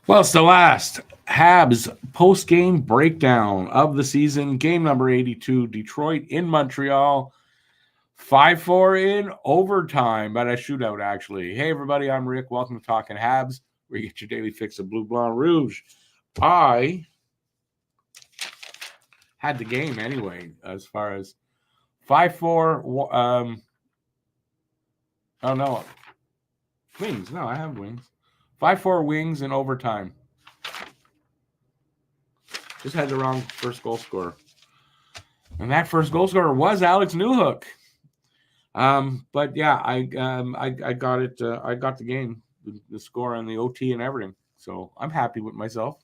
Well, it's the last Habs post-game breakdown of the season. Game number 82, Detroit in Montreal. 5-4 in overtime, but a shootout, actually. Hey, everybody, I'm Rick. Welcome to Talking Habs, where you get your daily fix of Blue, Blanc, Rouge. I had the game anyway, as far as 5-4. Oh, no. Wings. No, I have wings. 5-4 wings in overtime. Just had the wrong first goal scorer. And that first goal scorer was Alex Newhook. But yeah, I got it. I got the game, the score and the OT and everything. So I'm happy with myself.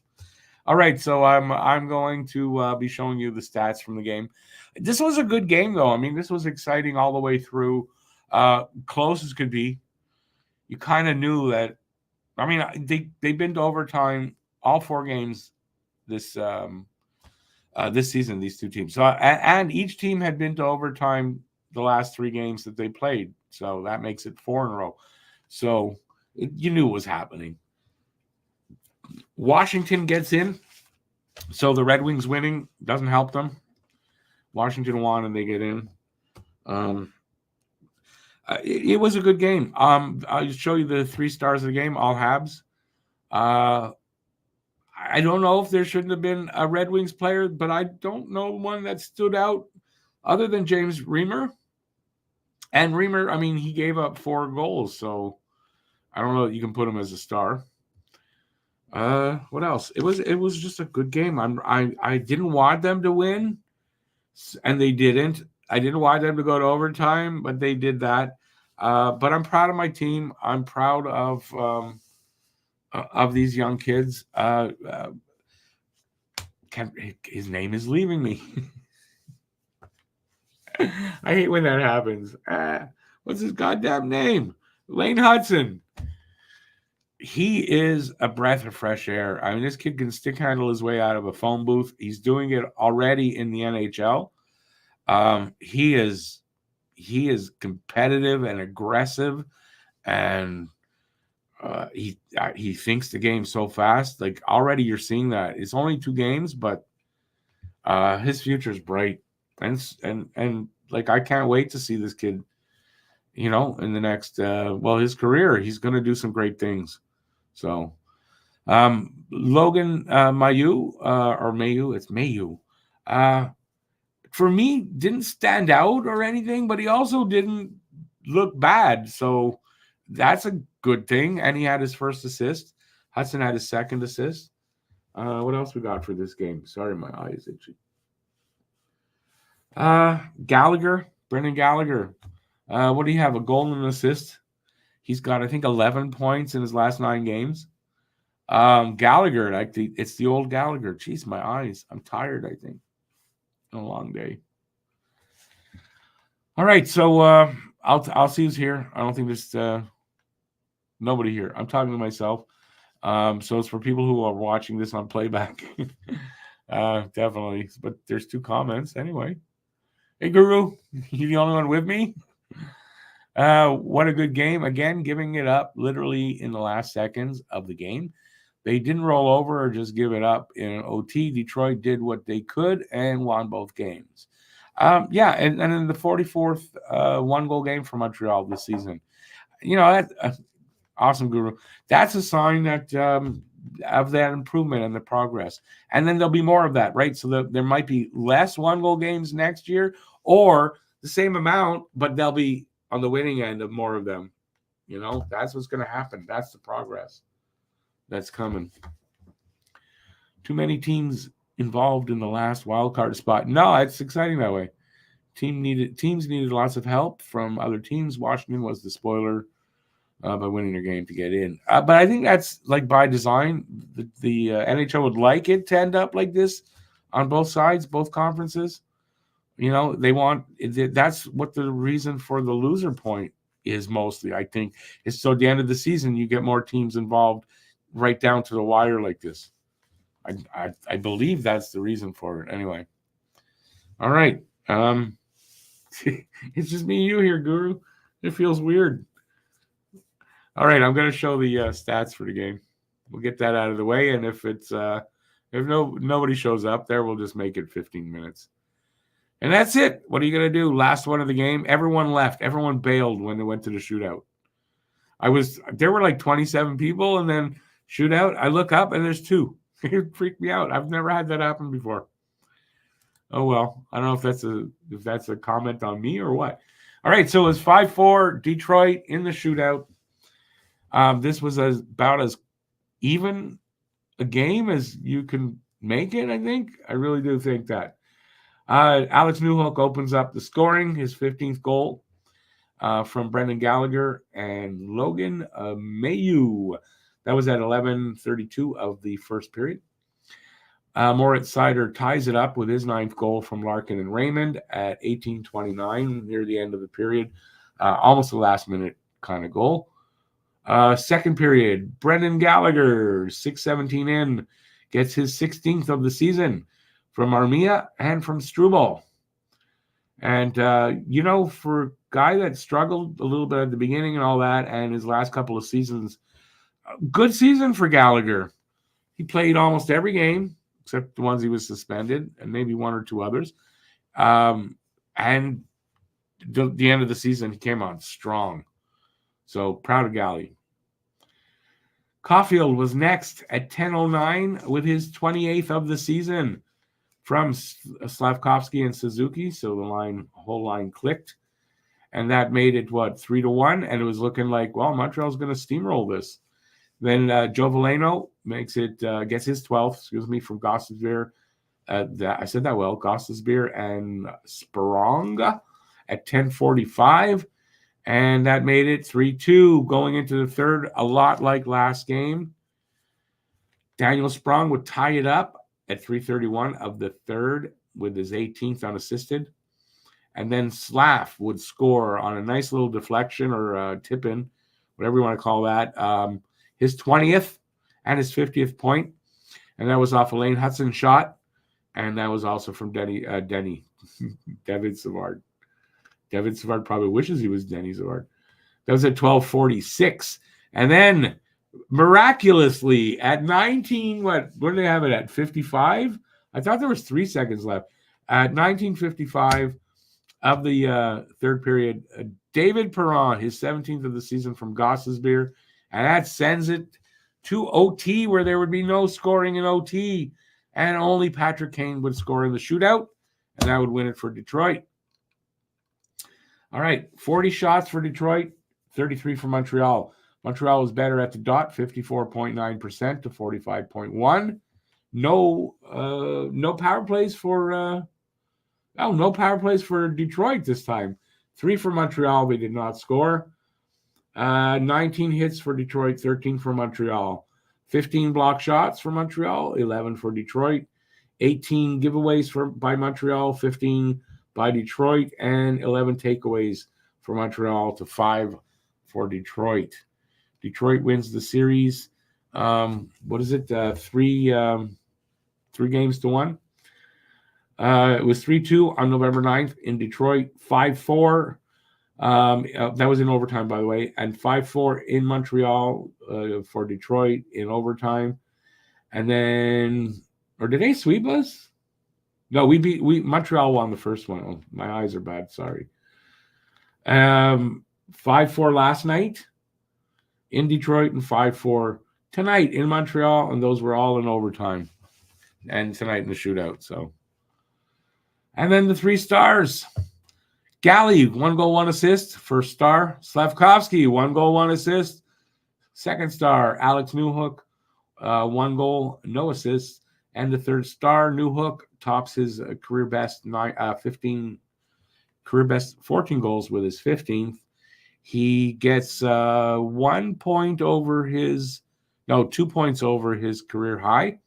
All right, so I'm going to be showing you the stats from the game. This was a good game, though. I mean, this was exciting all the way through, close as could be. You kind of knew that. I mean, they've been to overtime all four games this this season. These two teams. So and each team had been to overtime the last three games that they played. So that makes it 4 in a row. So you knew it was happening. Washington gets in. So the Red Wings winning doesn't help them. Washington won and they get in. It was a good game. I'll show you the 3 stars of the game, all Habs. I don't know if there shouldn't have been a Red Wings player, but I don't know one that stood out other than James Reimer. And Reimer, I mean, he gave up 4 goals, so I don't know that you can put him as a star. What else? It was just a good game. I didn't want them to win, and they didn't. I didn't want them to go to overtime, but they did that. But I'm proud of my team. I'm proud of these young kids. His name is leaving me. I hate when that happens. What's his goddamn name? Lane Hudson. He is a breath of fresh air. I mean, this kid can stick handle his way out of a phone booth. He's doing it already in the NHL. He is competitive and aggressive, and he thinks the game so fast. Like already, you're seeing that. It's only 2 games, but his future is bright, and like I can't wait to see this kid. You know, in the next his career, he's going to do some great things. So, Logan Mayu or Mayu, it's Mayu. For me, didn't stand out or anything, but he also didn't look bad. So that's a good thing. And he had his first assist. Hudson had his second assist. What else we got for this game? Sorry, my eye is itchy. Gallagher, Brendan Gallagher. What do you have? A goal and an assist. He's got, I think, 11 points in his last 9 games. Gallagher, it's the old Gallagher. Jeez, my eyes. I'm tired, I think. A long day. All right, so I'll see who's here. I don't think there's nobody here. I'm talking to myself. So it's for people who are watching this on playback. Definitely. But there's 2 comments anyway. Hey, Guru, you the only one with me? What a good game. Again, giving it up literally in the last seconds of the game. They didn't roll over or just give it up in an OT. Detroit did what they could and won both games. And in the 44th 1-goal game for Montreal this season. You know, awesome, Guru. That's a sign that of that improvement and the progress. And then there'll be more of that, right? So there might be less 1-goal games next year or the same amount, but they'll be on the winning end of more of them. You know, that's what's going to happen. That's the progress that's coming. Too many teams involved in the last wild card spot. No, it's exciting that way. Teams needed lots of help from other teams. Washington was the spoiler by winning their game to get in. But I think that's like by design. The NHL would like it to end up like this on both sides, both conferences. You know, they want that's what the reason for the loser point is mostly, I think, is so at the end of the season you get more teams involved right down to the wire like this. I believe that's the reason for it. Anyway. All right. It's just me and you here, Guru. It feels weird. All right, I'm going to show the stats for the game. We'll get that out of the way, and if nobody shows up there, we'll just make it 15 minutes. And that's it. What are you going to do? Last one of the game. Everyone left. Everyone bailed when they went to the shootout. There were like 27 people, and then shootout. I look up and there's 2. It freaked me out. I've never had that happen before. Oh well, I don't know if that's a comment on me or what. All right, so it was 5-4 Detroit in the shootout. This was about as even a game as you can make it, I think. I really do think that. Alex Newhook opens up the scoring, his 15th goal from Brendan Gallagher and Logan Mayu. That was at 11:32 of the first period. Moritz Seider ties it up with his 9th goal from Larkin and Raymond at 18:29 near the end of the period. Almost a last-minute kind of goal. Second period, Brendan Gallagher, 6:17 in, gets his 16th of the season from Armia and from Struble. And, for a guy that struggled a little bit at the beginning and all that, and his last couple of seasons, good season for Gallagher. He played almost every game, except the ones he was suspended, and maybe 1 or 2 others. And the end of the season, he came on strong. So, proud of Gally. Caulfield was next at 10:09 with his 28th of the season from Slavkovsky and Suzuki. So the whole line clicked, and that made it 3-1, and it was looking like, well, Montreal's going to steamroll this. Then Joe Veleno gets his 12th, from Gostisbehere. I said that well, Gostisbehere and Speronga at 10:45. And that made it 3-2 going into the third, a lot like last game. Daniel Sprong would tie it up at 3:31 of the third with his 18th unassisted. And then Slav would score on a nice little deflection or tip-in, whatever you want to call that, his 20th and his 50th point. And that was off a Lane Hudson shot. And that was also from David Savard. David Savard probably wishes he was Denny Savard. That was at 12:46. And then, miraculously, at 19, what do they have it at, 55? I thought there was 3 seconds left. At 19:55 of the third period, David Perron, his 17th of the season from Gostisbehere, and that sends it to OT, where there would be no scoring in OT, and only Patrick Kane would score in the shootout, and that would win it for Detroit. All right, 40 shots for Detroit, 33 for Montreal. Montreal was better at the dot, 54.9% to 45.1. No power plays for Detroit this time. 3 for Montreal, they did not score. 19 hits for Detroit, 13 for Montreal. 15 block shots for Montreal, 11 for Detroit. 18 giveaways by Montreal, 15 by Detroit, and 11 takeaways for Montreal to 5 for Detroit. Detroit wins the series. What is it? 3 games to 1. It was 3-2 on November 9th in Detroit, 5-4. That was in overtime, by the way, and 5-4 in Montreal for Detroit in overtime. And then, or did they sweep us? No, Montreal won the first one. Oh, my eyes are bad. Sorry. 5-4 last night in Detroit and 5-4 tonight in Montreal, and those were all in overtime. And tonight in the shootout. So, and then the 3 stars. Galley, 1 goal, 1 assist. First star. Slavkovsky, 1 goal, 1 assist. Second star. Alex Newhook, 1 goal, no assists. And the third star, Newhook, tops his career best 14 goals with his 15th. He gets 2 points over his career high.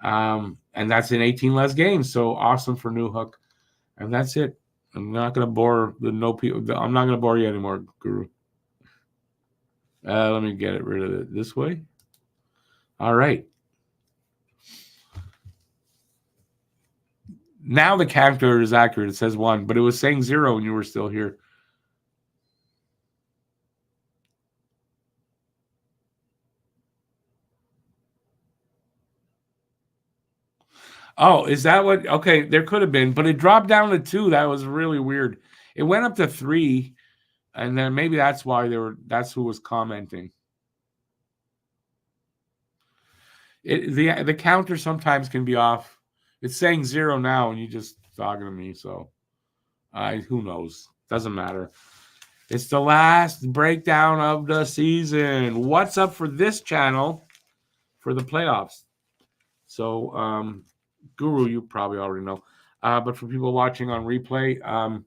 And that's in 18 less games. So awesome for Newhook. And that's it. I'm not going to bore I'm not going to bore you anymore, Guru. Let me get rid of it this way. All right. Now the calculator is accurate. It says 1, but it was saying 0 when you were still here. Oh, is that what? Okay, there could have been, but it dropped down to 2. That was really weird. It went up to 3, and then maybe that's why that's who was commenting. The counter sometimes can be off. It's saying 0 now, and you just talking to me, so who knows? Doesn't matter. It's the last breakdown of the season. What's up for this channel for the playoffs? So, Guru, you probably already know. But for people watching on replay,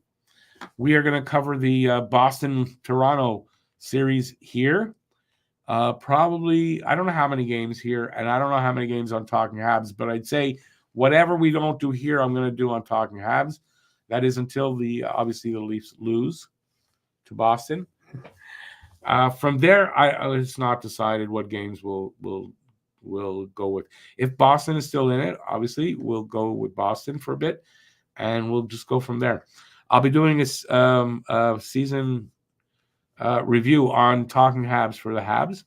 we are going to cover the Boston-Toronto series here. Probably, I don't know how many games here, and I don't know how many games on Talking Habs, but I'd say whatever we don't do here, I'm going to do on Talking Habs. That is until obviously the Leafs lose to Boston. From there, it's not decided what games we'll go with. If Boston is still in it, obviously we'll go with Boston for a bit, and we'll just go from there. I'll be doing a season review on Talking Habs for the Habs.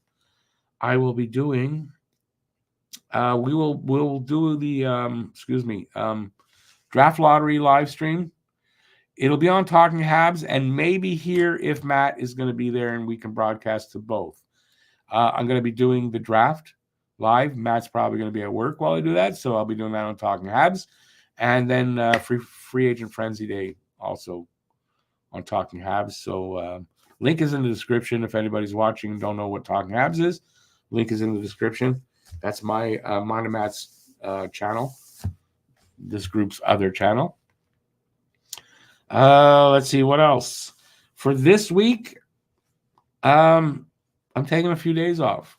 I will be doing. We'll do the draft lottery live stream. It'll be on Talking Habs, and maybe here if Matt is going to be there, and we can broadcast to both. I'm going to be doing the draft live. Matt's probably going to be at work while I do that, so I'll be doing that on Talking Habs, and then free agent frenzy day also on Talking Habs. So link is in the description if anybody's watching and don't know what Talking Habs is. Link is in the description. That's mine and Matt's channel. This group's other channel. Let's see what else for this week. I'm taking a few days off.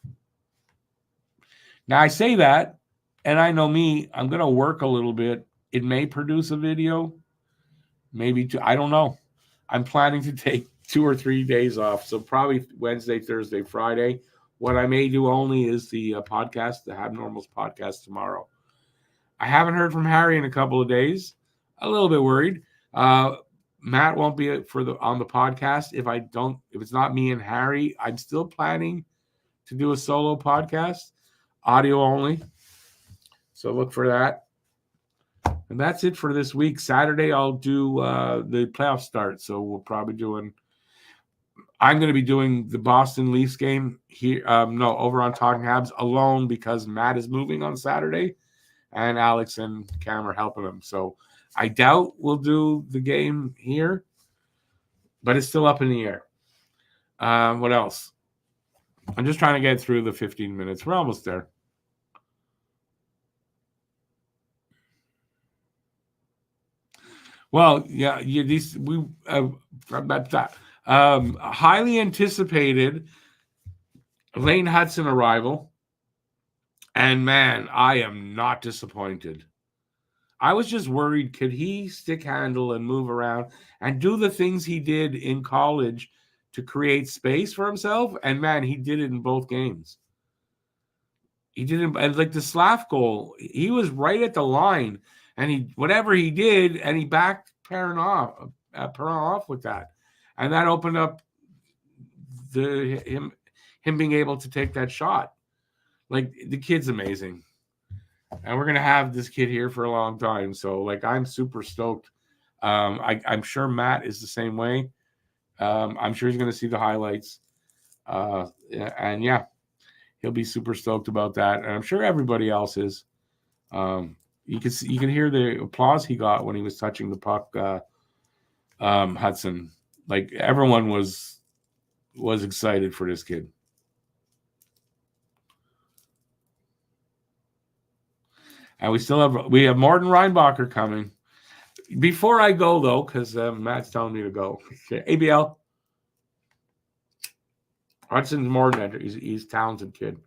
Now I say that, and I know me, I'm going to work a little bit. It may produce a video, maybe 2. I don't know. I'm planning to take 2 or 3 days off. So probably Wednesday, Thursday, Friday. What I may do only is the podcast, the Have Normals podcast tomorrow. I haven't heard from Harry in a couple of days. A little bit worried. Matt won't be on the podcast if it's not me and Harry. I'm still planning to do a solo podcast, audio only. So look for that. And that's it for this week. Saturday I'll do the playoff start. So we'll probably I'm going to be doing the Boston Leafs game here. Over on Talking Habs alone because Matt is moving on Saturday, and Alex and Cam are helping him. So I doubt we'll do the game here, but it's still up in the air. What else? I'm just trying to get through the 15 minutes. We're almost there. Well, yeah, highly anticipated Lane Hudson arrival, and man, I am not disappointed. I was just worried, could he stick handle and move around and do the things he did in college to create space for himself? And man, he did it in both games. He didn't, like the Slav goal, he was right at the line, and whatever he did, and he backed Perrin off with that. And that opened up him being able to take that shot. Like, the kid's amazing. And we're going to have this kid here for a long time. So, like, I'm super stoked. I'm sure Matt is the same way. I'm sure he's going to see the highlights. And, yeah, he'll be super stoked about that. And I'm sure everybody else is. You can hear the applause he got when he was touching the puck, Hudson. Like, everyone was excited for this kid. And we have Morten Reinbacher coming. Before I go, though, because Matt's telling me to go. ABL. Hudson's Morten. He's a talented kid.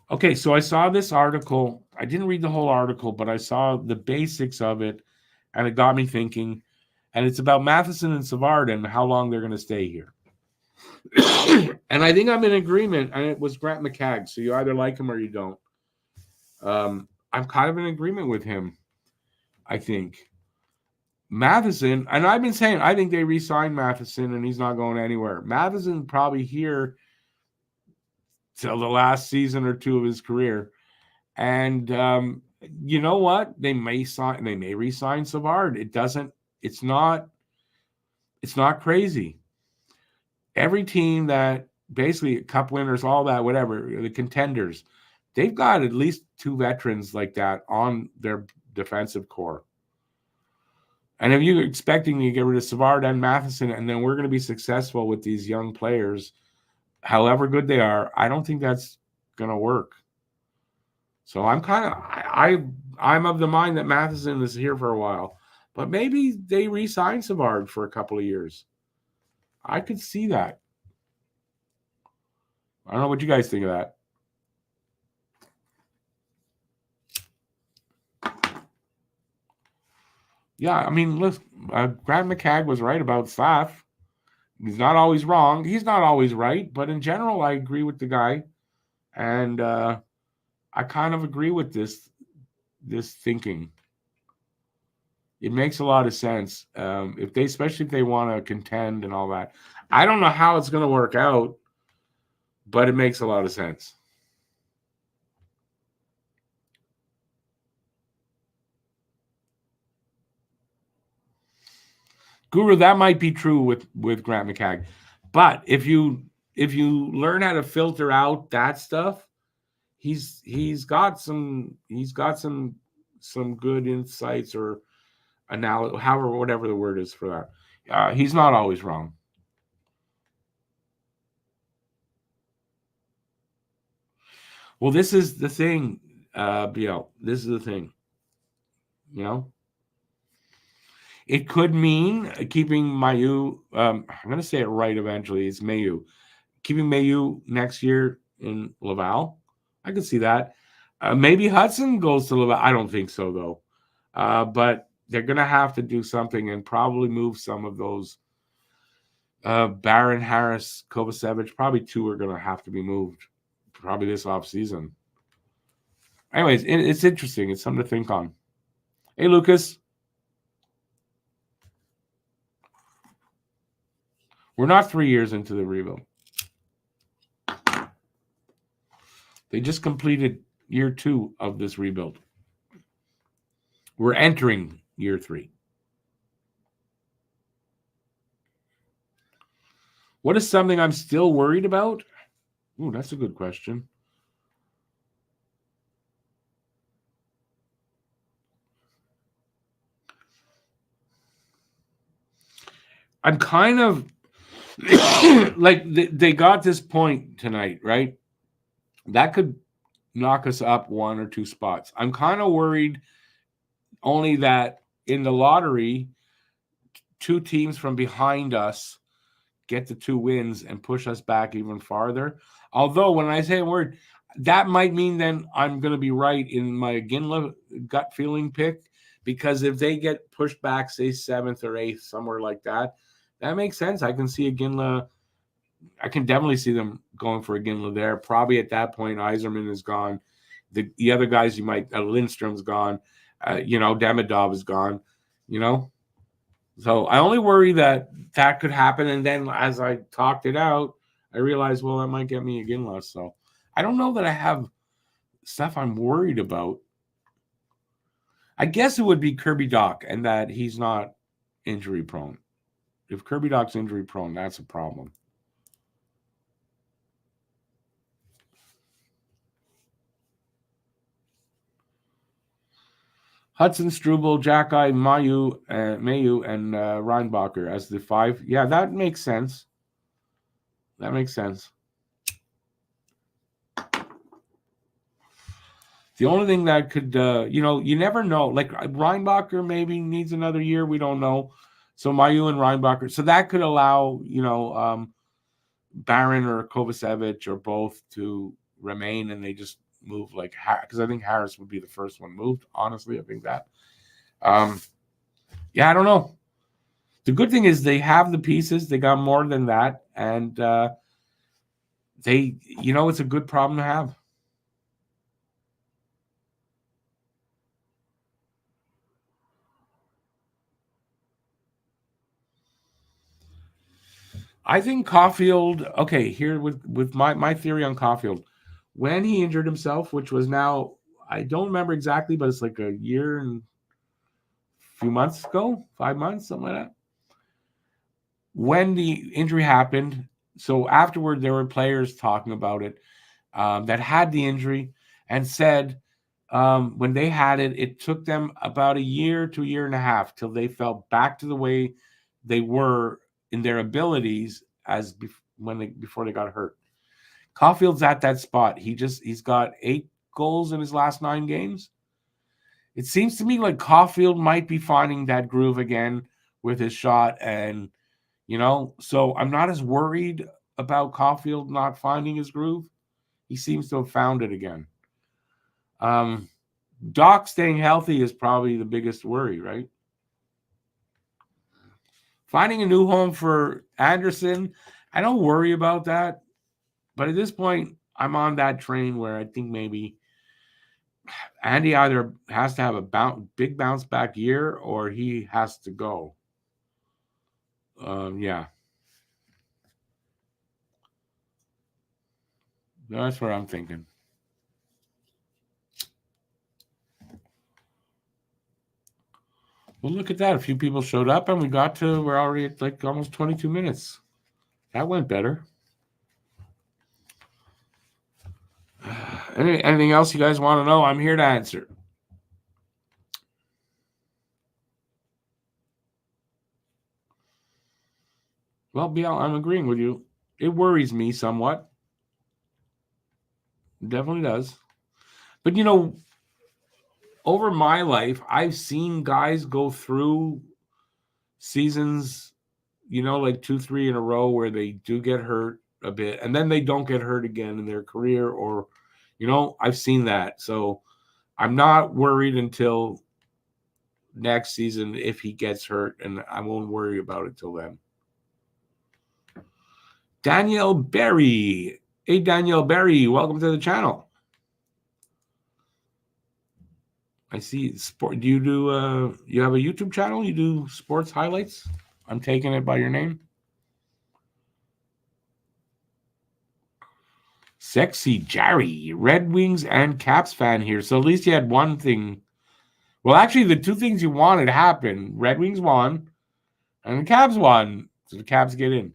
Okay, so I saw this article. I didn't read the whole article, but I saw the basics of it, and it got me thinking. And it's about Matheson and Savard and how long they're going to stay here. And I think I'm in agreement. And it was Grant McCagg, so you either like him or you don't. I'm kind of in agreement with him, I think. Matheson, and I've been saying, I think they re-signed Matheson and he's not going anywhere. Matheson probably here till the last season or 2 of his career. And you know what? They may re-sign Savard. It's not crazy. Every team that basically cup winners, all that, whatever, the contenders, they've got at least 2 veterans like that on their defensive core. And if you're expecting to get rid of Savard and Matheson, and then we're going to be successful with these young players, however good they are, I don't think that's going to work. So I'm of the mind that Matheson is here for a while, but maybe they re-sign Savard for a couple of years. I could see that. I don't know what you guys think of that. Yeah, I mean, listen, Grant McCagg was right about Saf. He's not always wrong. He's not always right, but in general, I agree with the guy, and I kind of agree with this thinking. It makes a lot of sense. Especially if they want to contend and all that. I don't know how it's going to work out, but it makes a lot of sense. Guru, that might be true with Grant McCagg, but if you learn how to filter out that stuff, he's got some good insights or analysis, however, whatever the word is for that. He's not always wrong. Well, this is the thing, BL. This is the thing. You know, it could mean keeping Mayu. I'm going to say it right eventually. It's Mayu. Keeping Mayu next year in Laval. I could see that. Maybe Hudson goes to Laval. I don't think so, though. But they're going to have to do something and probably move some of those. Barron, Harris, Kovacevic, probably 2 are going to have to be moved. Probably this offseason. Anyways, it's interesting. It's something to think on. Hey, Lucas. We're not 3 years into the rebuild. They just completed year 2 of this rebuild. We're entering year 3. What is something I'm still worried about? Ooh, that's a good question. I'm kind of like they got this point tonight, right? That could knock us up 1 or 2 spots. I'm kind of worried only that in the lottery, 2 teams from behind us get the 2 wins and push us back even farther. Although when I say a word, that might mean then I'm going to be right in my Ginla gut feeling pick, because if they get pushed back, say 7th or 8th, somewhere like that, that makes sense. I can see a Ginla. I can definitely see them going for a Ginla there. Probably at that point, Yzerman is gone. The other guys you might, Lindstrom's gone. Demidov is gone. So I only worry that could happen. And then as I talked it out, I realized, well, that might get me a Ginla. So I don't know that I have stuff I'm worried about. I guess it would be Kirby Dach and that he's not injury prone. If Kirby Dach's injury prone, that's a problem. Hudson, Struble, Jacky, Mayu, and Reinbacher as the 5. Yeah, that makes sense. The only thing that could, you never know. Like Reinbacher maybe needs another year. We don't know. So Mayu and Reinbacher. So that could allow, Barron or Kovacevic or both to remain, and they just move because I think Harris would be the first one moved. Honestly, I think that. I don't know. The good thing is they have the pieces. They got more than that, and it's a good problem to have. I think Caulfield. Okay, here with my theory on Caulfield, when he injured himself, which was now I don't remember exactly, but it's like a year and a few months ago, 5 months, something like that. When the injury happened, so afterward, there were players talking about it that had the injury and said when they had it, it took them about a year to a year and a half till they felt back to the way they were in their abilities as before they got hurt. Caulfield's at that spot. He's got 8 goals in his last 9 games. It seems to me like Caulfield might be finding that groove again with his shot, and so I'm not as worried about Caulfield not finding his groove. He seems to have found it again. Doc staying healthy is probably the biggest worry, right? Finding a new home for Anderson, I don't worry about that. But at this point, I'm on that train where I think maybe Andy either has to have a big bounce back year or he has to go. Yeah. That's what I'm thinking. Well, look at that. A few people showed up and we're already at like almost 22 minutes. That went better. Anything else you guys want to know? I'm here to answer. Well, BL, I'm agreeing with you. It worries me somewhat. It definitely does. But, over my life, I've seen guys go through seasons, like 2, 3 in a row where they do get hurt a bit, and then they don't get hurt again in their career, or, I've seen that. So I'm not worried until next season if he gets hurt, and I won't worry about it till then. Danielle Berry. Hey, Danielle Berry, welcome to the channel. I see sport. Do you have a YouTube channel? You do sports highlights? I'm taking it by your name. Sexy Jerry, Red Wings and Caps fan here. So at least you had one thing. Well, actually, the 2 things you wanted happened. Red Wings won, and the Caps won. So the Caps get in.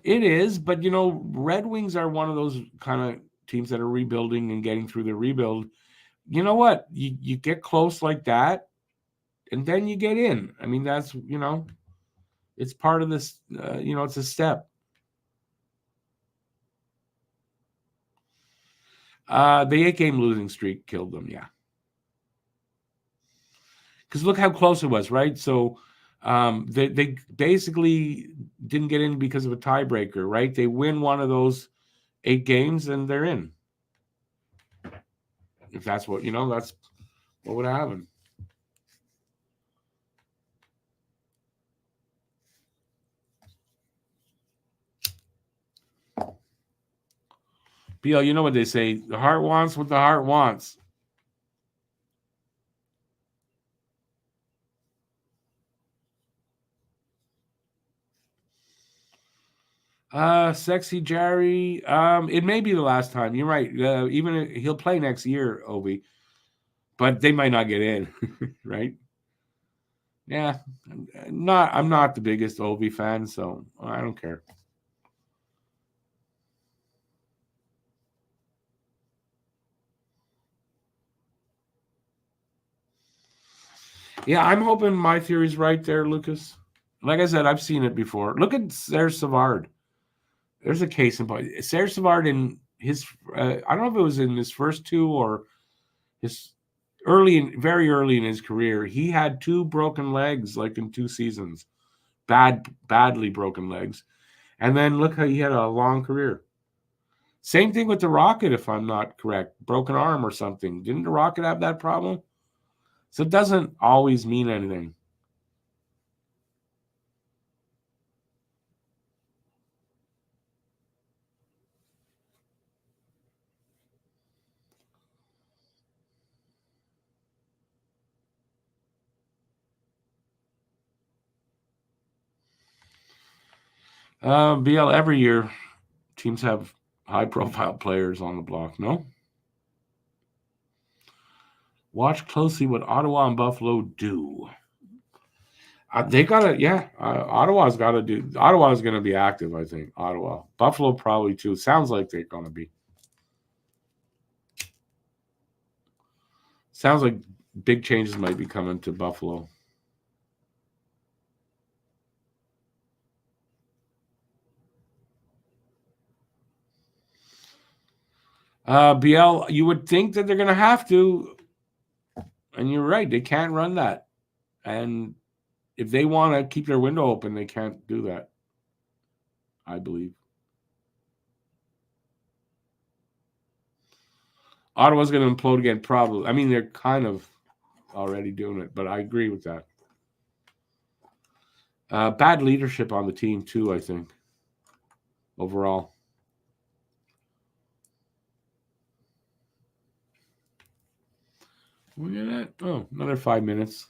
It is, but Red Wings are one of those kind of teams that are rebuilding and getting through the rebuild. You know what? You get close like that, and then you get in. I mean, that's it's part of this. It's a step. The 8-game losing streak killed them. Yeah, because look how close it was, right? So they basically didn't get in because of a tiebreaker, right? They win one of those 8 games and they're in. If that's what that's what would happen. BL, you know what they say: the heart wants what the heart wants. Sexy Jerry. It may be the last time. You're right. Even he'll play next year, Obi, but they might not get in, right? Yeah, I'm not the biggest Obi fan, so I don't care. Yeah, I'm hoping my theory's right there, Lucas. Like I said, I've seen it before. Look at Serge Savard. There's a case in point. Serge Savard in his, I don't know if it was in his first 2 or his very early in his career, he had 2 broken legs, like in 2 seasons, badly broken legs, and then look how he had a long career. Same thing with the Rocket, if I'm not correct, broken arm or something. Didn't the Rocket have that problem? So it doesn't always mean anything. BL, every year teams have high-profile players on the block, no? Watch closely what Ottawa and Buffalo do. They gotta, Ottawa's gotta do. Ottawa's gonna be active, I think. Ottawa, Buffalo probably too. Sounds like they're gonna be. Sounds like big changes might be coming to Buffalo. BL, you would think that they're gonna have to, and you're right. They can't run that, and if they want to keep their window open, they can't do that, I believe. Ottawa's going to implode again, probably. I mean, they're kind of already doing it, but I agree with that. Bad leadership on the team, too, I think, overall. Look at that. Oh, another 5 minutes.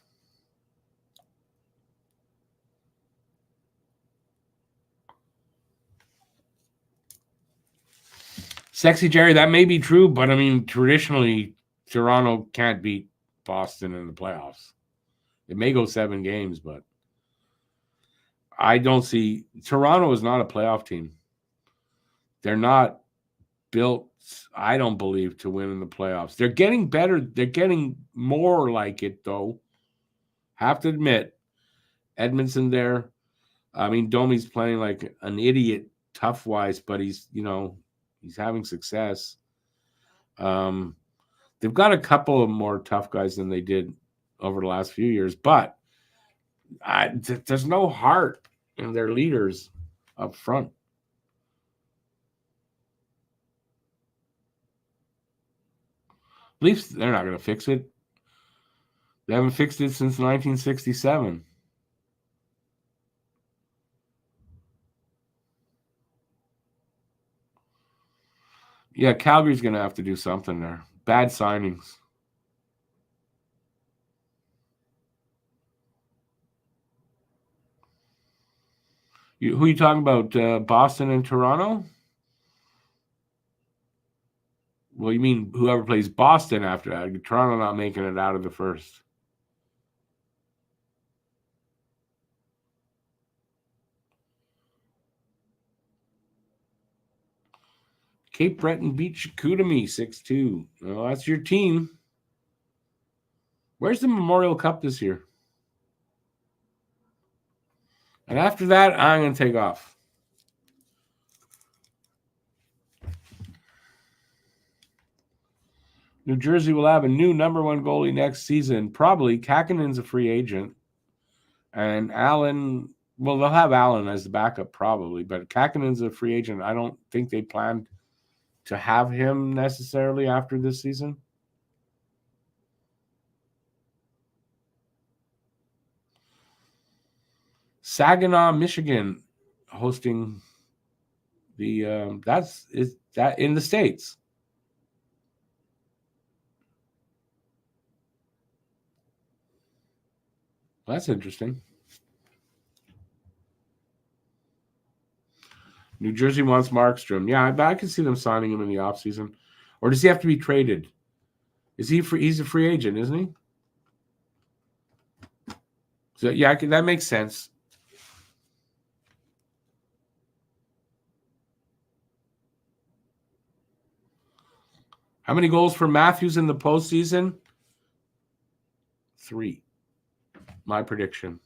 Sexy Jerry, that may be true, but I mean, traditionally, Toronto can't beat Boston in the playoffs. It may go 7 games, but I don't see Toronto is not a playoff team. They're not built, I don't believe, to win in the playoffs. They're getting better. They're getting more like it, though. Have to admit, Edmondson there. I mean, Domi's playing like an idiot, tough-wise, but he's having success. They've got a couple of more tough guys than they did over the last few years, but there's no heart in their leaders up front. Leafs, they're not going to fix it. They haven't fixed it since 1967. Yeah, Calgary's going to have to do something there. Bad signings. Who are you talking about? Boston and Toronto? Well, you mean whoever plays Boston after that? Toronto not making it out of the first. Cape Breton beat Chicoutimi 6-2. Well, that's your team. Where's the Memorial Cup this year? And after that, I'm going to take off. New Jersey will have a new number 1 goalie next season. Probably. Kakanen's a free agent. And Allen, well, they'll have Allen as the backup probably. But Kakanen's a free agent. I don't think they planned to have him necessarily after this season. Saginaw, Michigan, hosting the that's in the States. That's interesting. New Jersey wants Markstrom. Yeah, I can see them signing him in the offseason. Or does he have to be traded? Is he free? He's a free agent, isn't he? So yeah, that makes sense. How many goals for Matthews in the postseason? 3. My prediction.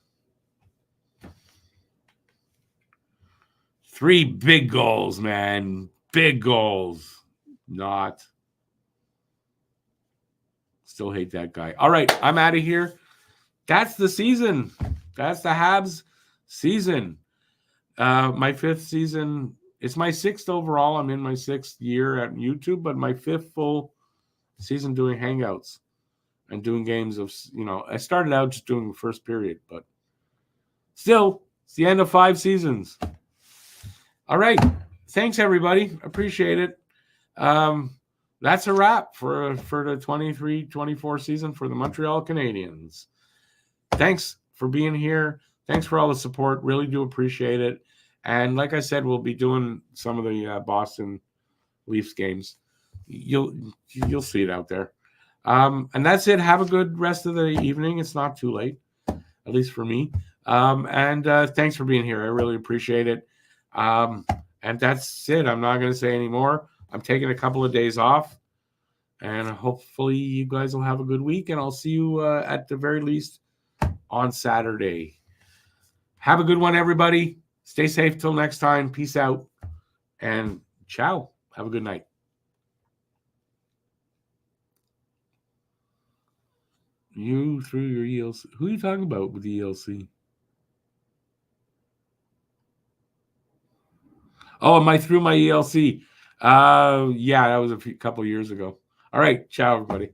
3 big goals, man. Big goals. Not. Still hate that guy. All right, I'm out of here. That's the season. That's the Habs season. My 5th season. It's my 6th overall. I'm in my 6th year at YouTube, but my 5th full season doing hangouts and doing games of, I started out just doing the first period, but still, it's the end of 5 seasons. All right. Thanks, everybody. Appreciate it. That's a wrap for the 23-24 season for the Montreal Canadiens. Thanks for being here. Thanks for all the support. Really do appreciate it. And like I said, we'll be doing some of the Boston Leafs games. You'll see it out there. And that's it. Have a good rest of the evening. It's not too late, at least for me. And thanks for being here. I really appreciate it. And that's it. I'm not going to say any more. I'm taking a couple of days off. And hopefully you guys will have a good week. And I'll see you at the very least on Saturday. Have a good one, everybody. Stay safe till next time. Peace out. And ciao. Have a good night. You threw your ELC. Who are you talking about with the ELC? Oh, am I through my ELC? Yeah, that was a couple years ago. All right. Ciao, everybody.